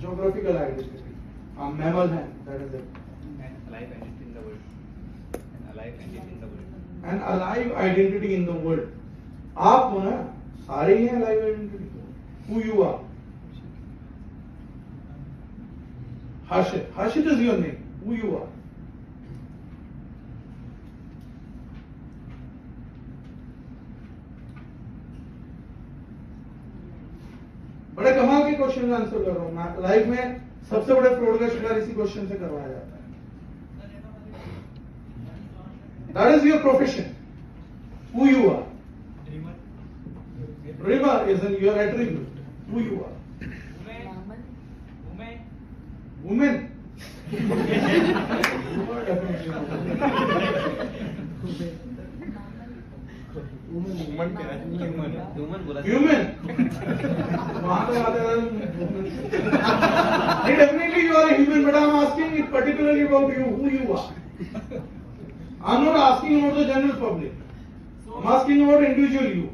geographical identity. Mammal हैं, that is it. Alive entity in the world. An alive entity in the world. An alive identity in the world. आप हो ना, सारे ही हैं alive identity. Who you are? Harshit. Harshit is your name. Who you are? बड़े कमाल के question answer कर रहा हूं मैं। लाइफ में सबसे बड़े फ्रॉड का शिकार इसी क्वेश्चन से करवाया जाता है। That is your profession. Who you are? Dreamer is your attribute. Who you are? Woman. Human. Definitely you are a human, but I am asking it particularly about you, who you are. I am not asking about the general public. I am asking about individual you.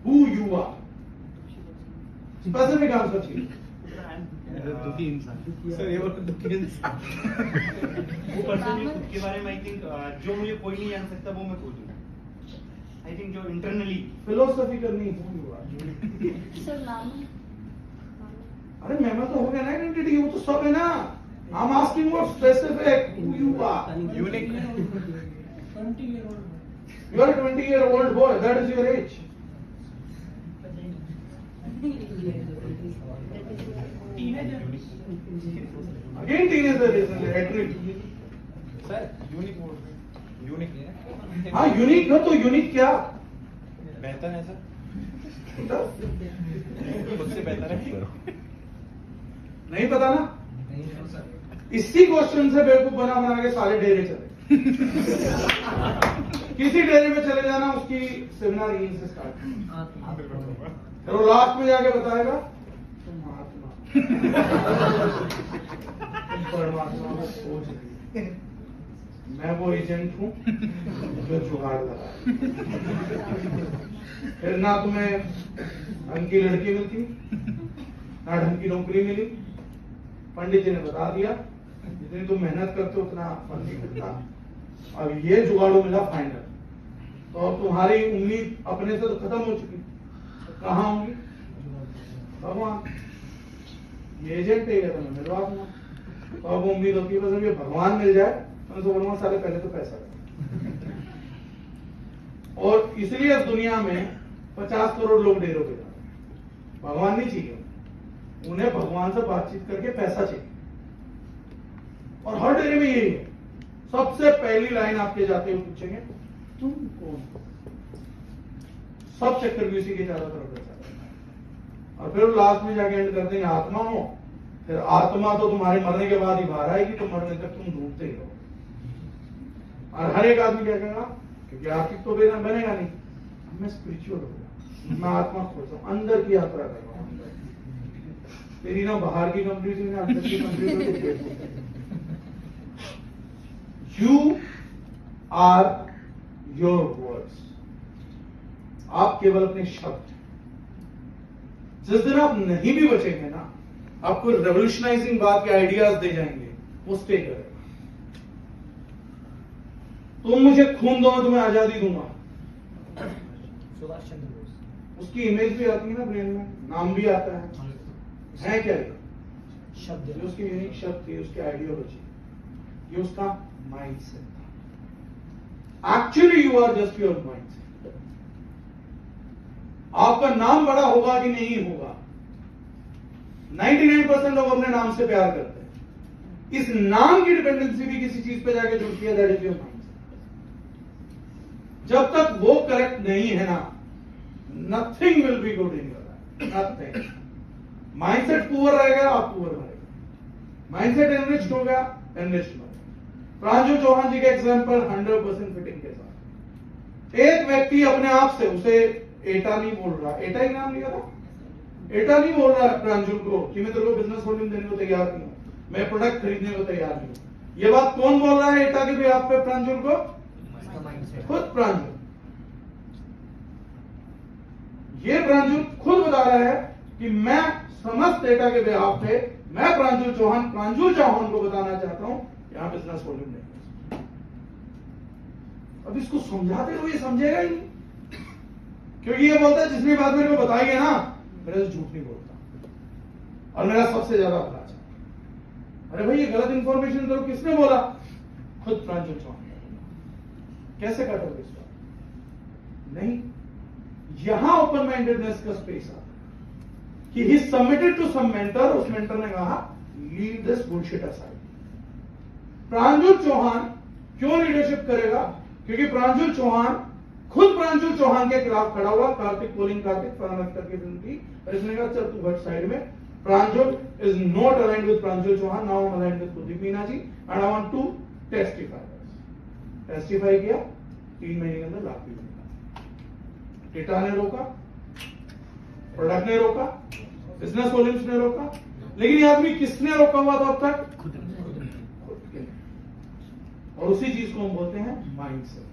Who you are. Specific answer चाहिए. दुखी इंसान। Sir ये दुखी इंसान। वो person जो खुद के बारे में I think जो मुझे कोई नहीं जान सकता वो मैं खुद हूँ। I think जो internally फिलोसफी करनी who you are. सर नाम अरे मैम तो हो गया ना आइडेंटिटी, वो तो सब है ना. I am asking what specific who you are. unique 20-year-old. You are a 20-year-old boy. That is your age. Teenager. Again, teenager is an attribute. Sir unique है। हाँ यूनिक है तो यूनिक क्या? बेहतर है सर। मुझसे बेहतर है। नहीं पता ना? इसी क्वेश्चन से बेवकूफ बना बना के सारे डेरे चले। किसी डेरे में चले जाना, उसकी सेमिनार यहीं से स्टार्ट। फिर वो लास्ट में जाके बताएगा तुम महात्मा, तुम परमात्मा में सोच रही है। मैं वो एजेंट हूँ जो जुगाड़ लगा। फिर ना तुम्हें ढंग की लड़की मिलती, ना ढंग की नौकरी मिली। पंडित जी ने बता दिया जितनी तुम मेहनत करते हो उतना फल नहीं मिलता। अब ये जुगाड़ो मिला फाइनल, तो अब तुम्हारी उम्मीद अपने से तो खत्म हो चुकी। कहाँ होंगी? भगवान। ये एजेंट है तो मैं मिलवा दूंगा। तो अब उम्मीद होती है बस ये भगवान मिल जाए। मैं तो बोलूंगा साले पहले तो पैसा दे। और इसलिए इस दुनिया में 50 करोड़ लोग डेरों पे जाते हैं। भगवान नहीं चाहिए उन्हें, भगवान से बातचीत करके पैसा चाहिए। और हर डेरे में यही है, सबसे पहली लाइन आपके जाते हुए पूछेंगे तुम कौन हो? सब चक्कर भी उसी के चारों तरफ रहता है। और फिर लास्ट में जाके एंड कर देंगे आत्मा हो। फिर आत्मा तो तुम्हारे मरने के बाद ही बाहर आएगी, तो मरने तक तुम ढूंढते ही रहो। और हर एक आदमी क्या कहेगा, क्योंकि आर्थिक तो बनेगा नहीं, मैं स्पिरिचुअल हो गया, मैं आत्मा खोज रहा हूं, अंदर की यात्रा कर रहा हूं। तेरी ना बाहर की कंपनी से ना अंदर की company. You are your words. आप केवल अपने शब्द। जिस दिन आप नहीं भी बचेंगे ना, आपको रेवोल्यूशनाइजिंग बात के आइडियाज दे जाएंगे, वो स्टे करेगा। तुम मुझे खून दो, मैं तुम्हें आजादी दूंगा। सुभाष चंद्र बोस। उसकी इमेज भी आती है ना ब्रेन में, नाम भी आता है क्या ये? शब्द। ये उसकी यूनिक शब्द थी, उसकी आइडियोलॉजी, ये उसका माइंडसेट था। Actually you are just your mindset. आपका नाम बड़ा होगा कि नहीं होगा, 99% लोग अपने नाम से प्यार करते हैं। इस नाम की डिपेंडेंसी भी किसी चीज पे जाके जुड़ती है, दैट इज योर माइंडसेट। जब तक वो करेक्ट नहीं है ना, nothing will be good in your life, nothing. Mindset poor रहेगा, आप पुअर रहेगा। माइंडसेट एनरिच्ड हो गया, एनरिच्ड हो गया। प्रांजू चौहान जी का एग्जांपल 100% फिटिंग के साथ। एक व्यक्ति अपने आप से, उसे एटा नहीं बोल रहा, एटा ही नाम लिया था, एटा नहीं बोल रहा प्रांजू को कि मैं तेरे को बिजनेस होल्डिंग देने को तैयार नहीं हूं, मैं प्रोडक्ट खरीदने को तैयार नहीं हूं। ये बात कौन बोल रहा है एटा के बेहाफ पे प्रांजू को? खुद प्रांजू। ये प्रांजू खुद बता रहा है कि मैं समस्त डेटा के बिहाफ पे मैं प्रांजल चौहान को बताना चाहता हूं यहां बिजनेस वॉल्यूम नहीं। अब इसको समझाते हुए ये समझेगा ही नहीं, क्योंकि ये बोलता है जिसने बात मेरे को बताई है ना मेरे से झूठ नहीं बोलता और मेरा सबसे ज्यादा अपराध है। अरे भाई ये गलत इंफॉर्मेशन तो किसने बोला? खुद प्रांजल चौहान। कैसे काटोगे इस बात? नहीं, यहां ओपन माइंडेडनेस का स्पेस आता है कि ही सबमिटेड टू सम मेंटर, उस मेंटर ने कहा लीव दिस बुलशिट असाइड। प्रांजल चौहान क्यों लीडरशिप करेगा? क्योंकि प्रांजल चौहान खुद प्रांजल चौहान के खिलाफ खड़ा हुआ, कार्तिक पोलिंग कार्तिक फरामत करके थी, और इसने कहा चल तू हट साइड में, Pranjal is not aligned with Pranjal Chauhan, now I am aligned with Kuldeep Meena ji and I want to testify किया। 3 महीने के अंदर लाख भी मिला। डेटा ने रोका, प्रोडक्ट ने रोका, बिजनेस वॉल्यूम्स ने रोका, लेकिन ये आदमी किसने रोका हुआ था अब तक? खुद के। और उसी चीज को हम बोलते हैं माइंडसेट।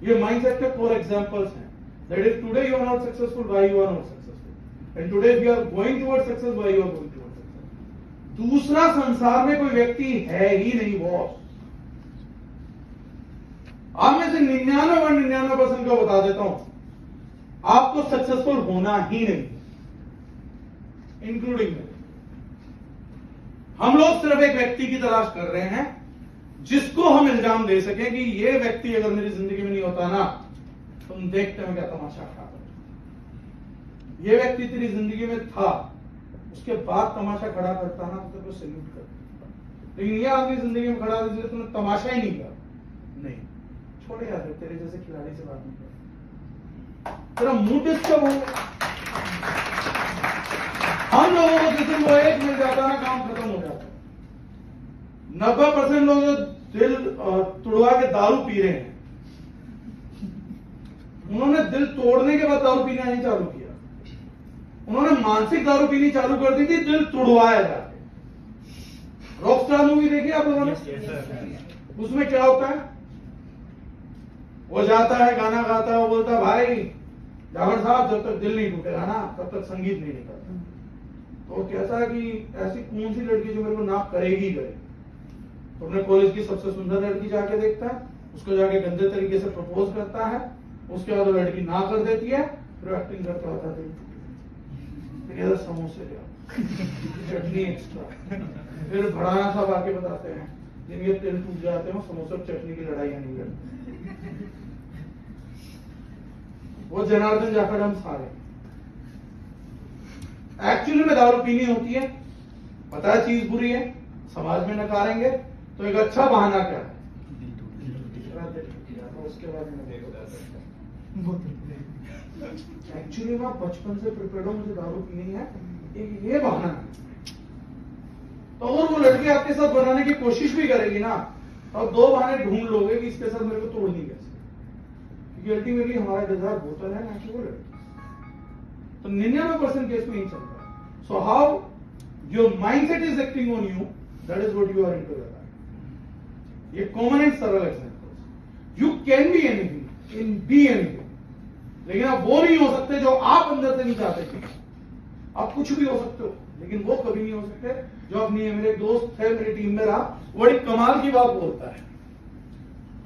ये माइंडसेट के 4 एग्जांपल्स हैं। That is today you are not successful, why you are not successful, and today if you are going towards success, why you are going towards success. दूसरा संसार में कोई व्यक्ति है ही नहीं बॉस। आप में से 99% को बता देता हूं आपको सक्सेसफुल होना ही नहीं, इंक्लूडिंग मैं। हम लोग सिर्फ एक व्यक्ति की तलाश कर रहे हैं जिसको हम इल्जाम दे सकें कि ये व्यक्ति अगर मेरी जिंदगी में नहीं होता ना, तुम देखते हो क्या तमाशा खड़ा कर। ये व्यक्ति तेरी जिंदगी में था, उसके बाद तमाशा खड़ा करता ना तो तेरे को सैल्यूट करता, लेकिन ये आदमी जिंदगी में खड़ा इसलिए तुमने तमाशा ही नहीं किया। नहीं, छोड़े यार, तेरे जैसे खिलाड़ी से बात नहीं कर, तेरा मुंह डिस्टर्ब हो। हम लोगों को जिस दिन वो एक मिल जाता ना, काम खत्म हो जाता। 90% लोग जो दिल तुड़वा के दारू पी रहे हैं, उन्होंने दिल तोड़ने के बाद दारू पीना नहीं चालू किया, उन्होंने मानसिक दारू पीनी चालू कर दी थी दिल तुड़वाया जाके। रॉकस्टार मूवी देखी आप लोगों ने? उसमें क्या होता है? वो जाता है, गाना गाता है, वो बोलता है भाई जावर साहब जब तक दिल नहीं टूटेगा ना तब तक संगीत नहीं निकलता। तो वो कहता है कि ऐसी कौन सी लड़की जो मेरे को ना करेगी करे। तो अपने कॉलेज की सबसे सुंदर लड़की जाके देखता है, उसको जाके गंदे तरीके से प्रपोज करता है, उसके बाद वो लड़की ना कर देती है, फिर एक्टिंग करता होता है फिर समोसे ले चटनी एक्स्ट्रा, फिर भड़ाना साहब आके बताते हैं जिनके तेल टूट जाते हैं समोसे और चटनी की लड़ाइयां नहीं करते। वो जनार्दन जाकर हम सारे एक्चुअली में दारू पीनी होती है, पता है चीज बुरी है, समाज में नकारेंगे, तो एक अच्छा बहाना क्या है? उसके बाद एक्चुअली मैं बचपन से प्रिपेयर हूं, मुझे दारू पीनी है, एक ये बहाना है। तो अगर वो लड़की आपके साथ बनाने की कोशिश भी करेगी ना, तो आप 2 बहाने ढूंढ लोगे कि इसके साथ मेरे को तोड़नी कैसे, क्योंकि अल्टीमेटली हमारा डिजायर बोतल है ना कि वो लड़की। तो 99% केस में नहीं चलता। So how your mindset is acting on you, that is what you are into that. ये कॉमन एंड सरल examples. You can be anything, in be anything, लेकिन आप वो नहीं हो सकते जो आप अंदर से नहीं चाहते थे। आप कुछ भी हो सकते हो, लेकिन वो कभी नहीं हो सकते जो अपनी। मेरे एक दोस्त है, मेरी टीम में रहा, बड़ी कमाल की बात बोलता है।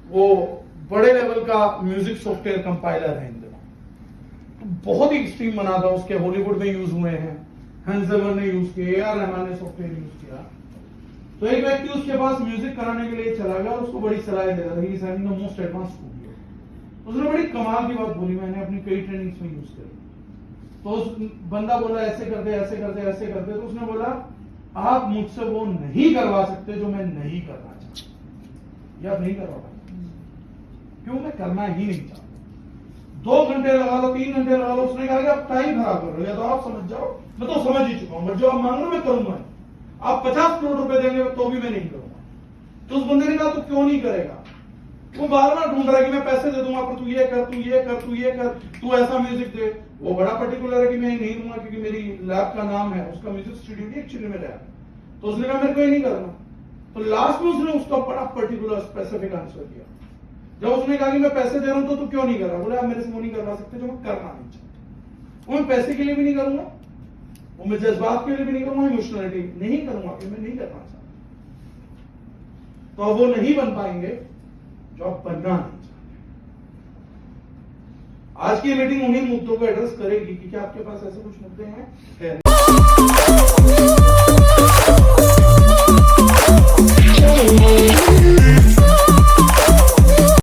वो बड़े लेवल का म्यूजिक सॉफ्टवेयर कंपाइलर है इन दिनों, तो बहुत ही एक्सट्रीम बना था उसके, हॉलीवुड में यूज हुए हैं, हंस जिमर ने यूज किए, ए.आर. रहमान ने सॉफ्टवेयर यूज किया। तो एक व्यक्ति उसके पास म्यूजिक कराने के लिए चला गया और उसको बड़ी सलाह दे रहा था कि द मोस्ट एडवांस स्टूडियो। उसने बड़ी कमाल की बात बोली, मैंने अपनी कई ट्रेनिंग्स में यूज करी। तो उस बंदा बोला ऐसे करते ऐसे करते ऐसे करते, तो उसने बोला आप मुझसे वो नहीं करवा सकते जो मैं नहीं करना चाहता, या आप नहीं करवा पाते, क्यों? मैं करना ही नहीं चाहता। 2 घंटे लगा लो, 3 घंटे लगा लो। उसने कहा कि आप टाइम खराब कर रहे हो, या तो आप समझ जाओ, मैं तो समझ ही चुका हूं, बट जो आप मांग लो मैं करूंगा। आप 50 करोड़ रुपए देंगे तो भी मैं नहीं करूंगा। तो उस बंदे ने कहा तू क्यों नहीं करेगा? वो बार बार ढूंढ रहा है कि मैं पैसे दे दूंगा, पर तू ये कर, तू ये कर, तू ये कर, तू ऐसा म्यूजिक दे। वो बड़ा पर्टिकुलर है कि मैं नहीं दूंगा क्योंकि मेरी लैब का नाम है, उसका म्यूजिक स्टूडियो की एक्चुअली में लैब। तो उसने कहा मेरे को ये नहीं करना। तो लास्ट में उसने उसका बड़ा पर्टिकुलर स्पेसिफिक आंसर दिया। जब उसने कहा कि मैं पैसे दे रहा हूं तो तू क्यों नहीं कर रहा? बोले आप मेरे से वो नहीं करवा सकते जो मैं करना नहीं चाहता। वो मैं पैसे के लिए भी नहीं करूंगा, वो मैं जज्बात के लिए भी नहीं करूंगा, इमोशनलिटी नहीं करूंगा कि मैं नहीं करना चाहता, तो अब वो नहीं बन पाएंगे जो आप बनना नहीं चाहते। आज की मीटिंग उन्हीं मुद्दों को एड्रेस करेगी कि क्या आपके पास ऐसे कुछ मुद्दे हैं?